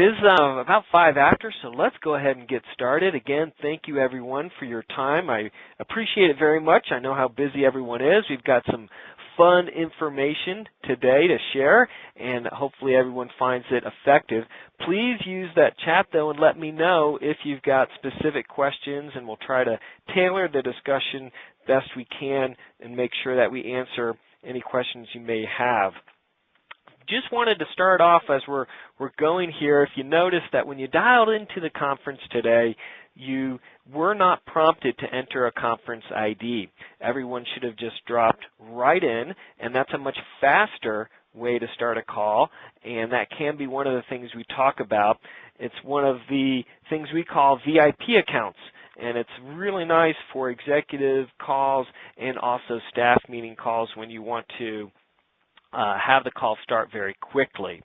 It is about 5 after, so let's go ahead and get started. Again, thank you everyone for your time. I appreciate it very much. I know how busy everyone is. We've got some fun information today to share, and hopefully everyone finds it effective. Please use that chat, though, and let me know if you've got specific questions, and we'll try to tailor the discussion best we can and make sure that we answer any questions you may have. Just wanted to start off as we're going here. If you notice that when you dialed into the conference today, you were not prompted to enter a conference ID. Everyone should have just dropped right in, and that's a much faster way to start a call, and that can be one of the things we talk about. It's one of the things we call VIP accounts, and it's really nice for executive calls and also staff meeting calls when you want to have the call start very quickly.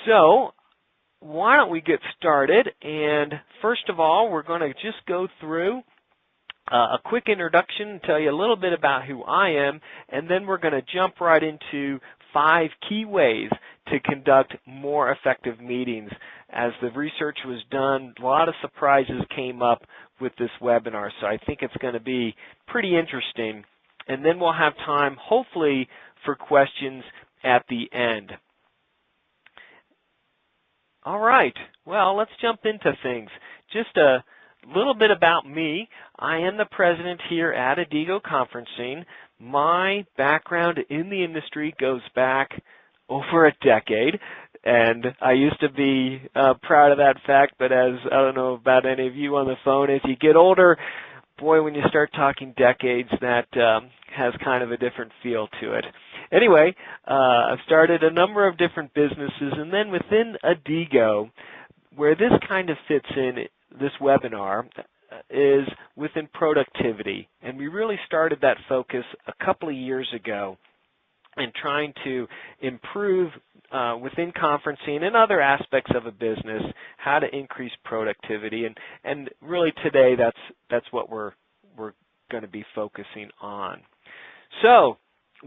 So why don't we get started? And first of all, we're going to just go through a quick introduction and tell you a little bit about who I am, and then we're going to jump right into 5 key ways to conduct more effective meetings. As the research was done, a lot of surprises came up with this webinar, so I think it's going to be pretty interesting. And then we'll have time, hopefully, for questions at the end. All right, well, let's jump into things. Just a little bit about me. I am the president here at Adigo Conferencing. My background in the industry goes back over a decade, and I used to be proud of that fact, but as I don't know about any of you on the phone, as you get older, boy, when you start talking decades, that has kind of a different feel to it. Anyway, I've started a number of different businesses, and then within Adigo, where this kind of fits in this webinar, is within productivity. And we really started that focus a couple of years ago in trying to improve within conferencing and other aspects of a business how to increase productivity, and really today that's what we're going to be focusing on. So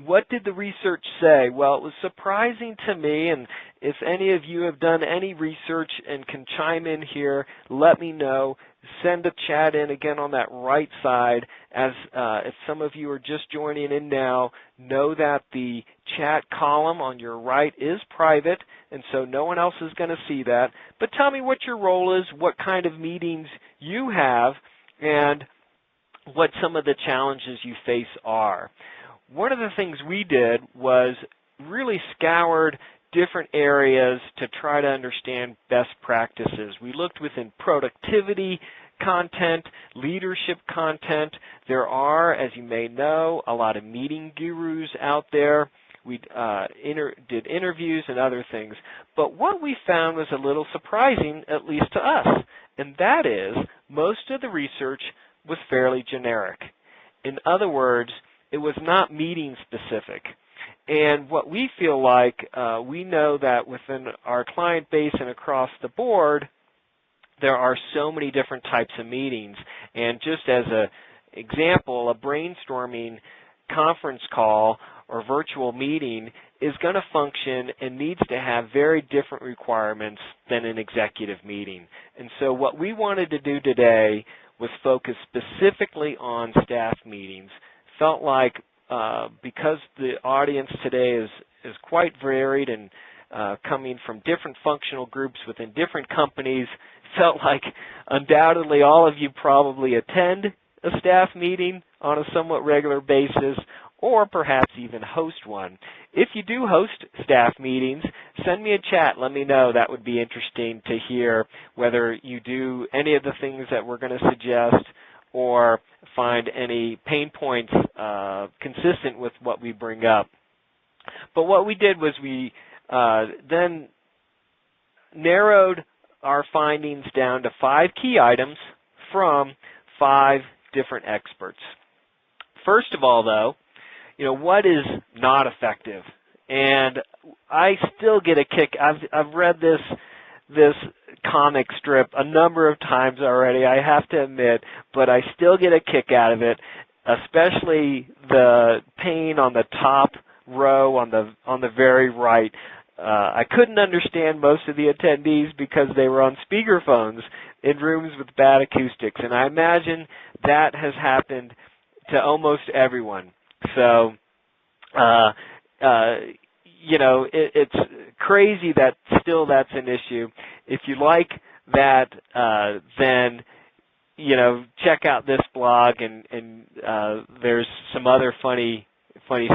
what did the research say? Well, it was surprising to me, and if any of you have done any research and can chime in here, let me know. Send a chat in again on that right side. As if some of you are just joining in now, know that the chat column on your right is private, and so no one else is going to see that. But tell me what your role is, what kind of meetings you have, and what some of the challenges you face are. One of the things we did was really scoured different areas to try to understand best practices. We looked within productivity content, leadership content. There are, as you may know, a lot of meeting gurus out there. We did interviews and other things. But what we found was a little surprising, at least to us, and that is most of the research was fairly generic. In other words, it was not meeting specific. And what we feel like, we know that within our client base and across the board, there are so many different types of meetings. And just as an example, a brainstorming conference call or virtual meeting is going to function and needs to have very different requirements than an executive meeting. And so what we wanted to do today was focus specifically on staff meetings. Felt like because the audience today is quite varied and coming from different functional groups within different companies, felt like undoubtedly all of you probably attend a staff meeting on a somewhat regular basis, or perhaps even host one. If you do host staff meetings, send me a chat. Let me know. That would be interesting to hear whether you do any of the things that we're going to suggest or find any pain points consistent with what we bring up. But what we did was we then narrowed our findings down to 5 key items from 5 different experts. First of all, though, what is not effective? And I still get a kick. I've read this comic strip a number of times already, I have to admit, but I still get a kick out of it, especially the pane on the top row on the very right. I couldn't understand most of the attendees because they were on speakerphones in rooms with bad acoustics, and I imagine that has happened to almost everyone. So, you know, it's crazy that still that's an issue. If you like that, then, you know, check out this blog, and there's some other funny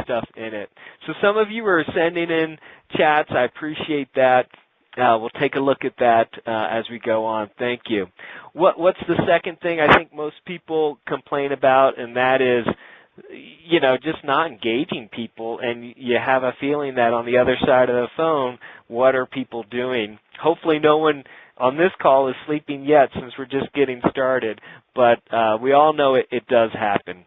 stuff in it. So some of you are sending in chats. I appreciate that. We'll take a look at that as we go on. Thank you. What's the second thing I think most people complain about, and that is, you know, just not engaging people, and you have a feeling that on the other side of the phone, what are people doing? Hopefully no one on this call is sleeping yet, since we're just getting started, but we all know it does happen.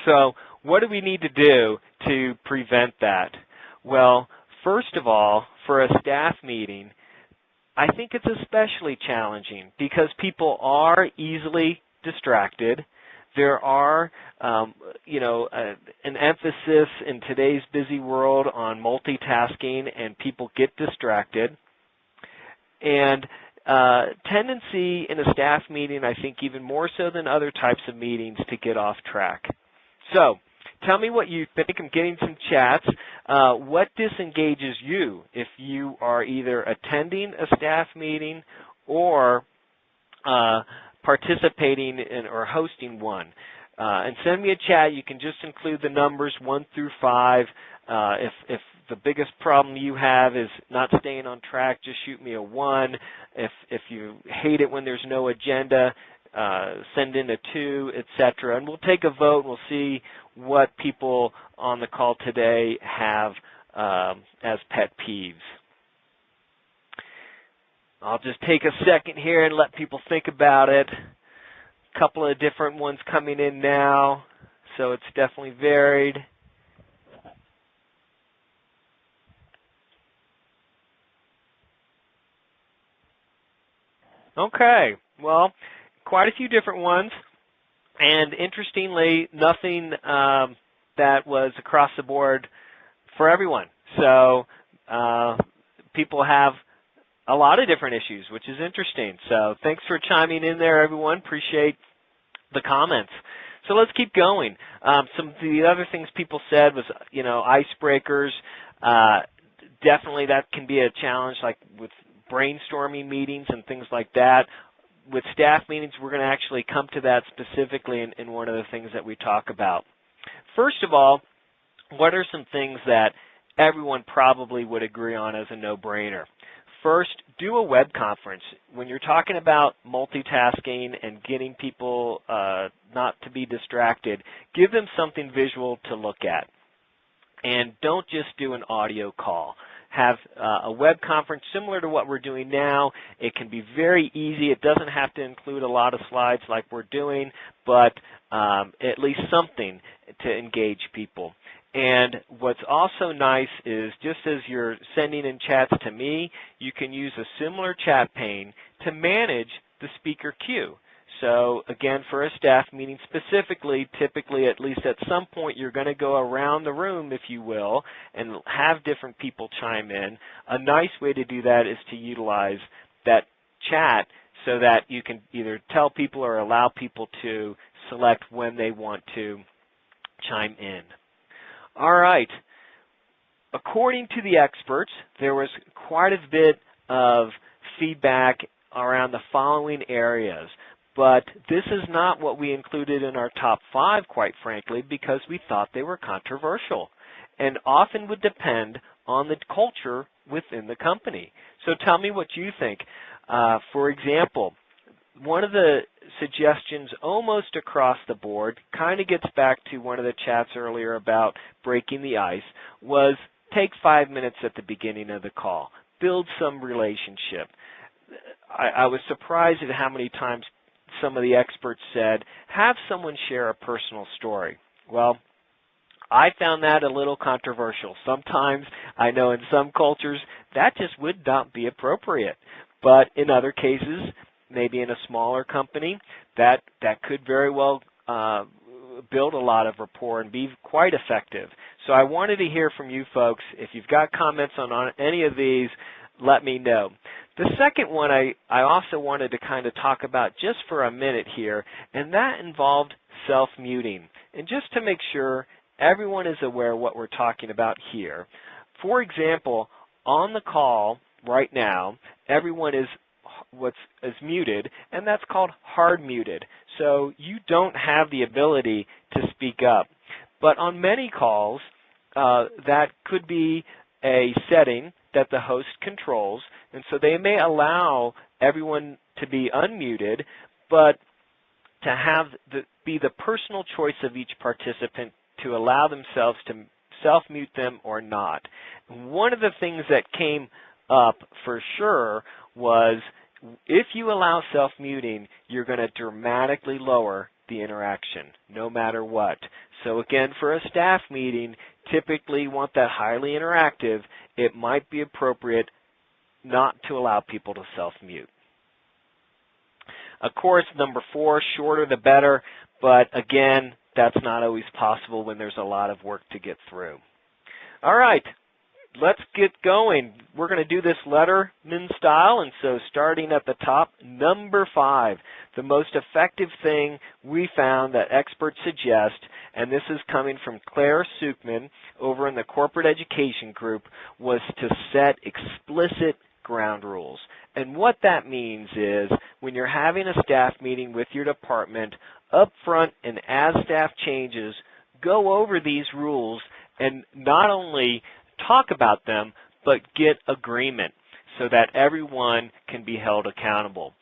So what do we need to do to prevent that? Well, first of all, for a staff meeting, I think it's especially challenging because people are easily distracted. There are, you know, an emphasis in today's busy world on multitasking, and people get distracted. And tendency in a staff meeting, I think even more so than other types of meetings, to get off track. So tell me what you think. I'm getting some chats. What disengages you if you are either attending a staff meeting or participating in or hosting one? And send me a chat. You can just include the numbers 1 through 5. If the biggest problem you have is not staying on track, just shoot me a 1. If you hate it when there's no agenda, send in a 2, etc. And we'll take a vote. We'll see what people on the call today have as pet peeves. I'll just take a second here and let people think about it. A couple of different ones coming in now, so it's definitely varied. Okay, well, quite a few different ones, and interestingly, nothing that was across the board for everyone. So people have a lot of different issues, which is interesting. So thanks for chiming in there, everyone. Appreciate the comments. So let's keep going. Some of the other things people said was, you know, icebreakers. Definitely that can be a challenge, like with brainstorming meetings and things like that. With staff meetings, we're going to actually come to that specifically in one of the things that we talk about. First of all, what are some things that everyone probably would agree on as a no-brainer? First, do a web conference. When you're talking about multitasking and getting people not to be distracted, give them something visual to look at. And don't just do an audio call. Have a web conference similar to what we're doing now. It can be very easy. It doesn't have to include a lot of slides like we're doing, but at least something to engage people. And what's also nice is, just as you're sending in chats to me, you can use a similar chat pane to manage the speaker queue. So again, for a staff meeting specifically, typically at least at some point you're going to go around the room, if you will, and have different people chime in. A nice way to do that is to utilize that chat so that you can either tell people or allow people to select when they want to chime in. All right. According to the experts, there was quite a bit of feedback around the following areas. But this is not what we included in our top 5, quite frankly, because we thought they were controversial and often would depend on the culture within the company. So tell me what you think. For example, one of the suggestions almost across the board kind of gets back to one of the chats earlier about breaking the ice, was take 5 minutes at the beginning of the call. Build some relationship. I was surprised at how many times some of the experts said, have someone share a personal story. Well, I found that a little controversial. Sometimes, I know in some cultures, that just would not be appropriate. But in other cases, maybe in a smaller company, that could very well build a lot of rapport and be quite effective. So I wanted to hear from you folks. If you've got comments on any of these, let me know. The second one I also wanted to kind of talk about just for a minute here, and that involved self-muting. And just to make sure everyone is aware of what we're talking about here. For example, on the call right now, everyone is muted, and that's called hard muted. So you don't have the ability to speak up. But on many calls, that could be a setting that the host controls, and so they may allow everyone to be unmuted, but to have be the personal choice of each participant to allow themselves to self-mute them or not. One of the things that came up for sure was if you allow self-muting, you're going to dramatically lower the interaction, no matter what. So again, for a staff meeting, typically you want that highly interactive. It might be appropriate not to allow people to self-mute. Of course, number 4, shorter the better, but again, that's not always possible when there's a lot of work to get through. All right, let's get going. We're going to do this Letterman style, and so starting at the top, number 5, the most effective thing we found that experts suggest, and this is coming from Claire Sukman over in the Corporate Education Group, was to set explicit ground rules. And what that means is when you're having a staff meeting with your department, up front and as staff changes, go over these rules and not only talk about them, but get agreement so that everyone can be held accountable.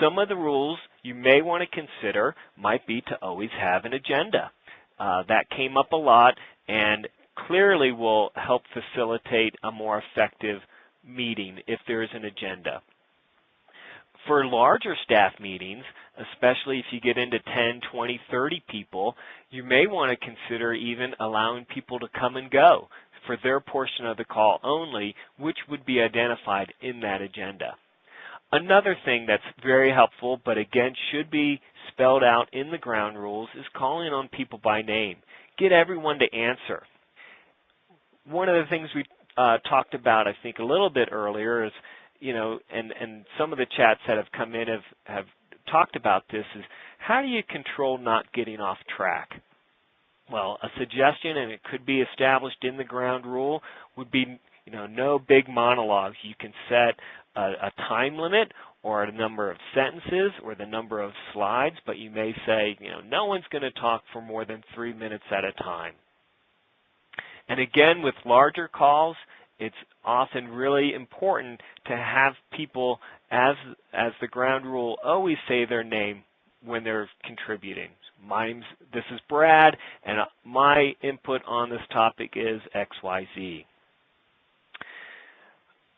Some of the rules you may want to consider might be to always have an agenda. That came up a lot and clearly will help facilitate a more effective meeting if there is an agenda. For larger staff meetings, especially if you get into 10, 20, 30 people, you may want to consider even allowing people to come and go for their portion of the call only, which would be identified in that agenda. Another thing that's very helpful, but again should be spelled out in the ground rules, is calling on people by name. Get everyone to answer. One of the things we talked about, I think, a little bit earlier is, and some of the chats that have come in have talked about this, is how do you control not getting off track? Well, a suggestion, and it could be established in the ground rule, would be, no big monologues. You can set a time limit or a number of sentences or the number of slides, but you may say, no one's going to talk for more than 3 minutes at a time. And again, with larger calls, it's often really important to have people, as the ground rule, always say their name when they're contributing. This is Brad, and my input on this topic is XYZ.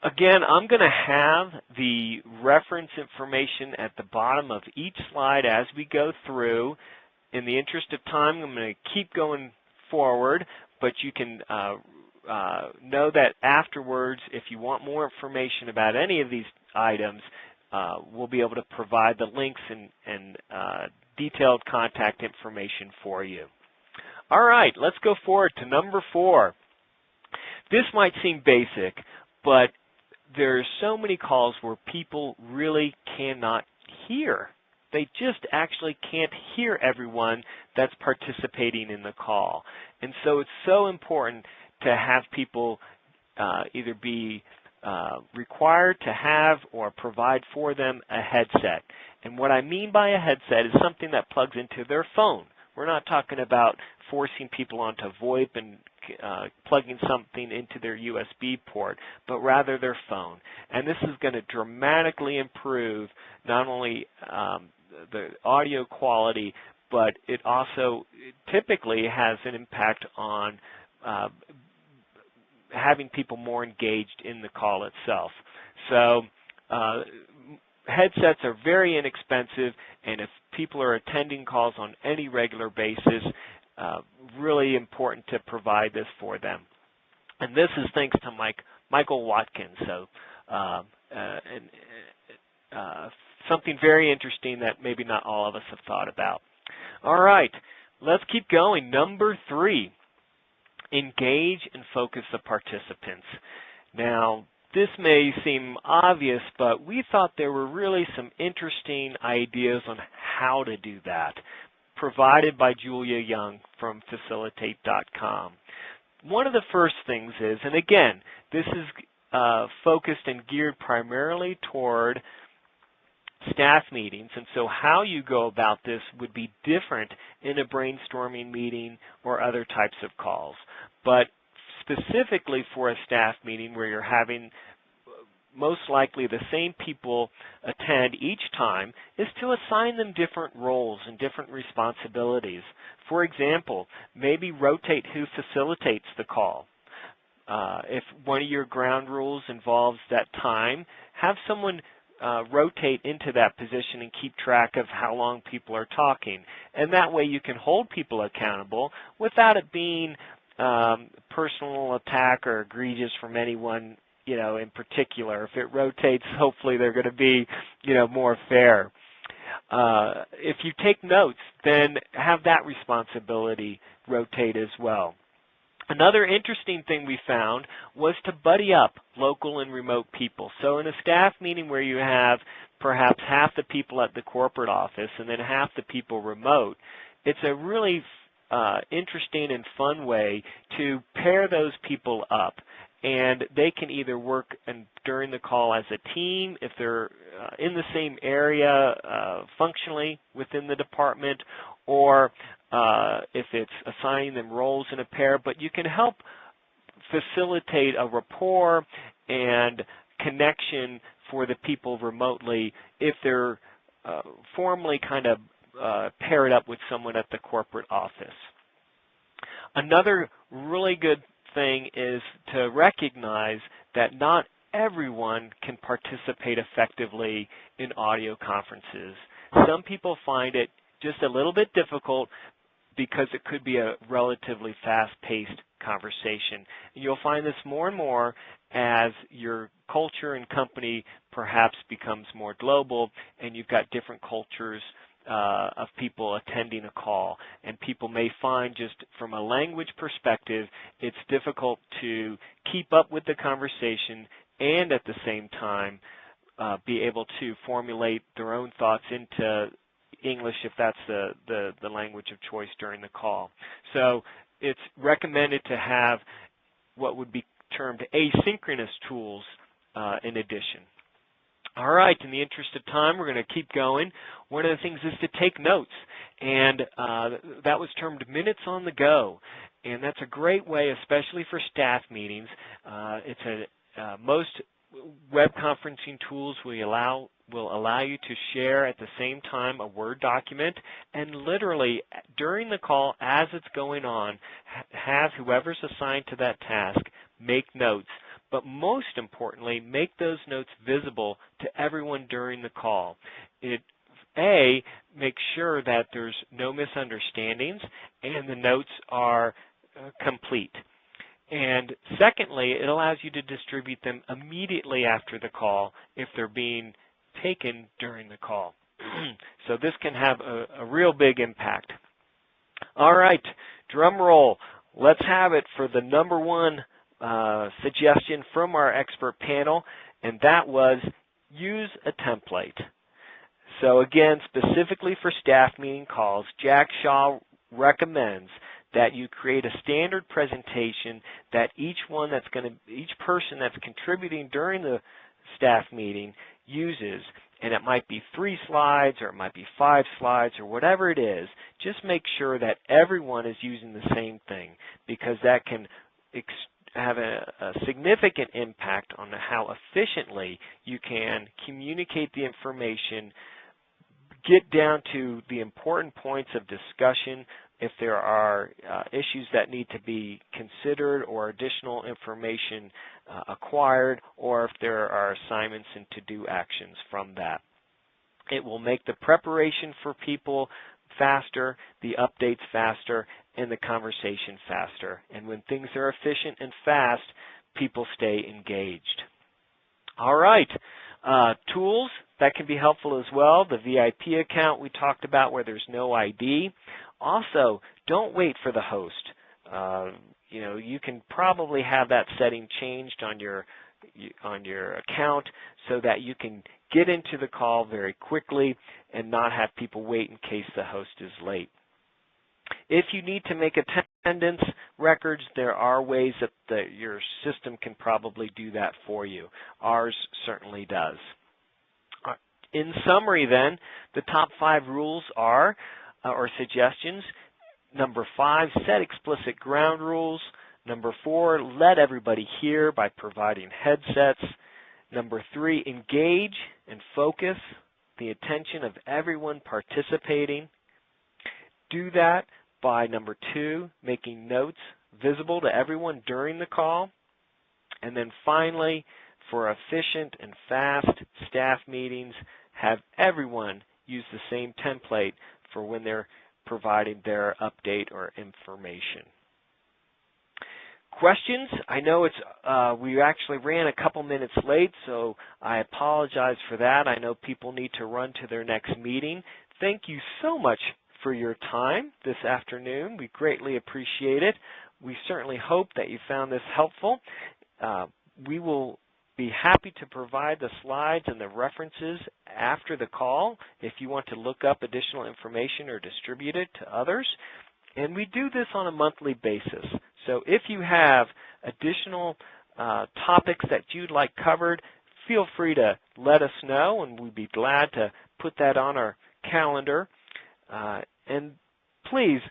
Again, I'm going to have the reference information at the bottom of each slide as we go through. In the interest of time, I'm going to keep going forward, but you can know that afterwards, if you want more information about any of these items, we'll be able to provide the links and detailed contact information for you. All right, let's go forward to number 4. This might seem basic, but there's so many calls where people really cannot hear. They just actually can't hear everyone that's participating in the call. And so it's so important to have people either be required to have or provide for them a headset. And what I mean by a headset is something that plugs into their phone. We're not talking about forcing people onto VoIP and plugging something into their USB port, but rather their phone. And this is going to dramatically improve not only the audio quality, but it also typically has an impact on having people more engaged in the call itself. So headsets are very inexpensive, and if people are attending calls on any regular basis, really important to provide this for them. And this is thanks to Michael Watkins. So something very interesting that maybe not all of us have thought about. All right, let's keep going. Number 3, engage and focus the participants. Now, this may seem obvious, but we thought there were really some interesting ideas on how to do that, provided by Julia Young from Facilitate.com. One of the first things is, and again, this is focused and geared primarily toward staff meetings, and so how you go about this would be different in a brainstorming meeting or other types of calls. But specifically for a staff meeting where you're having most likely the same people attend each time, is to assign them different roles and different responsibilities. For example, maybe rotate who facilitates the call. If one of your ground rules involves that time, have someone rotate into that position and keep track of how long people are talking. And that way you can hold people accountable without it being personal attack or egregious from anyone, in particular. If it rotates, hopefully they're going to be, more fair. If you take notes, then have that responsibility rotate as well. Another interesting thing we found was to buddy up local and remote people. So in a staff meeting where you have perhaps half the people at the corporate office and then half the people remote, it's a really interesting and fun way to pair those people up. And they can either work during the call as a team if they're in the same area functionally within the department, or if it's assigning them roles in a pair. But you can help facilitate a rapport and connection for the people remotely if they're formally kind of paired up with someone at the corporate office. Another really good thing is to recognize that not everyone can participate effectively in audio conferences. Some people find it just a little bit difficult because it could be a relatively fast-paced conversation. And you'll find this more and more as your culture and company perhaps becomes more global and you've got different cultures of people attending a call, and people may find just from a language perspective it's difficult to keep up with the conversation and at the same time be able to formulate their own thoughts into English if that's the language of choice during the call. So it's recommended to have what would be termed asynchronous tools in addition. All right, in the interest of time, we're going to keep going. One of the things is to take notes, and that was termed minutes on the go. And that's a great way, especially for staff meetings. Most web conferencing tools will allow you to share at the same time a Word document, and literally during the call, as it's going on, have whoever's assigned to that task make notes. But most importantly, make those notes visible to everyone during the call. Make sure that there's no misunderstandings and the notes are complete. And secondly, it allows you to distribute them immediately after the call if they're being taken during the call. So this can have a real big impact. All right, drum roll. Let's have it for the number one suggestion from our expert panel, and that was use a template. So again, specifically for staff meeting calls, Jack Shaw recommends that you create a standard presentation that each person that's contributing during the staff meeting uses, and it might be 3 slides or it might be 5 slides or whatever it is. Just make sure that everyone is using the same thing, because that can have a significant impact on how efficiently you can communicate the information, get down to the important points of discussion if there are issues that need to be considered or additional information acquired, or if there are assignments and to-do actions from that. It will make the preparation for people faster, the updates faster, and the conversation faster. And when things are efficient and fast, people stay engaged. All right, tools that can be helpful as well. The VIP account we talked about where there's no ID. Also, don't wait for the host. You know, you can probably have that setting changed on your account so that you can get into the call very quickly and not have people wait in case the host is late. If you need to make attendance records, there are ways that your system can probably do that for you. Ours certainly does. In summary then, the top 5 rules are, or suggestions. Number 5, set explicit ground rules. Number 4, let everybody hear by providing headsets. Number 3, engage and focus the attention of everyone participating. Do that by, number 2, making notes visible to everyone during the call. And then finally, for efficient and fast staff meetings, have everyone use the same template for when they're providing their update or information. Questions? I know we actually ran a couple minutes late, so I apologize for that. I know people need to run to their next meeting. Thank you so much for your time this afternoon. We greatly appreciate it. We certainly hope that you found this helpful. We will be happy to provide the slides and the references after the call if you want to look up additional information or distribute it to others. And we do this on a monthly basis. So if you have additional topics that you'd like covered, feel free to let us know, and we'd be glad to put that on our calendar. And please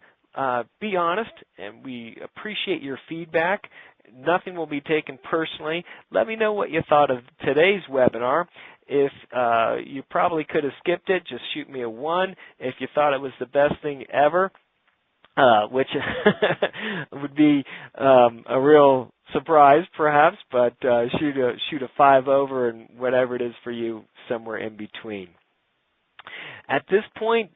be honest, and we appreciate your feedback. Nothing will be taken personally. Let me know what you thought of today's webinar. If you probably could have skipped it, just shoot me a 1. If you thought it was the best thing ever, which would be a real surprise perhaps, but shoot a 5 over and whatever it is for you, somewhere in between. At this point,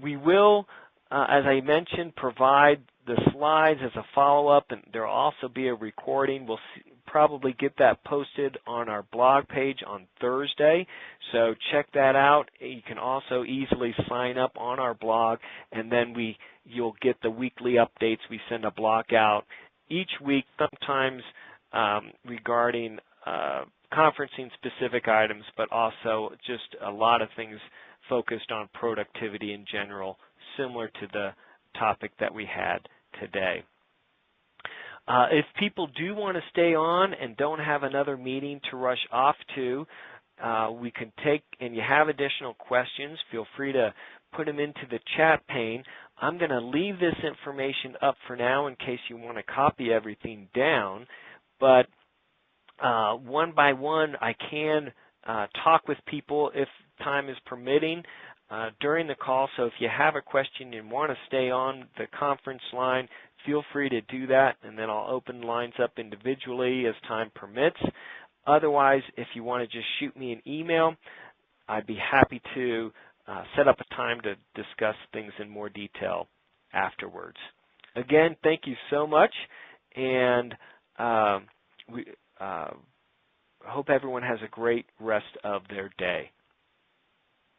we will, as I mentioned, provide the slides as a follow-up, and there will also be a recording. We'll probably get that posted on our blog page on Thursday, so check that out. You can also easily sign up on our blog, and then you'll get the weekly updates. We send a block out each week, sometimes regarding conferencing specific items, but also just a lot of things focused on productivity in general, similar to the topic that we had today. If people do want to stay on and don't have another meeting to rush off to, we can take, and you have additional questions, feel free to put them into the chat pane. I'm going to leave this information up for now in case you want to copy everything down, but one by one I can talk with people if time is permitting during the call. So if you have a question and want to stay on the conference line, feel free to do that, and then I'll open lines up individually as time permits. Otherwise, if you want to just shoot me an email, I'd be happy to set up a time to discuss things in more detail afterwards. Again, thank you so much, and we hope everyone has a great rest of their day.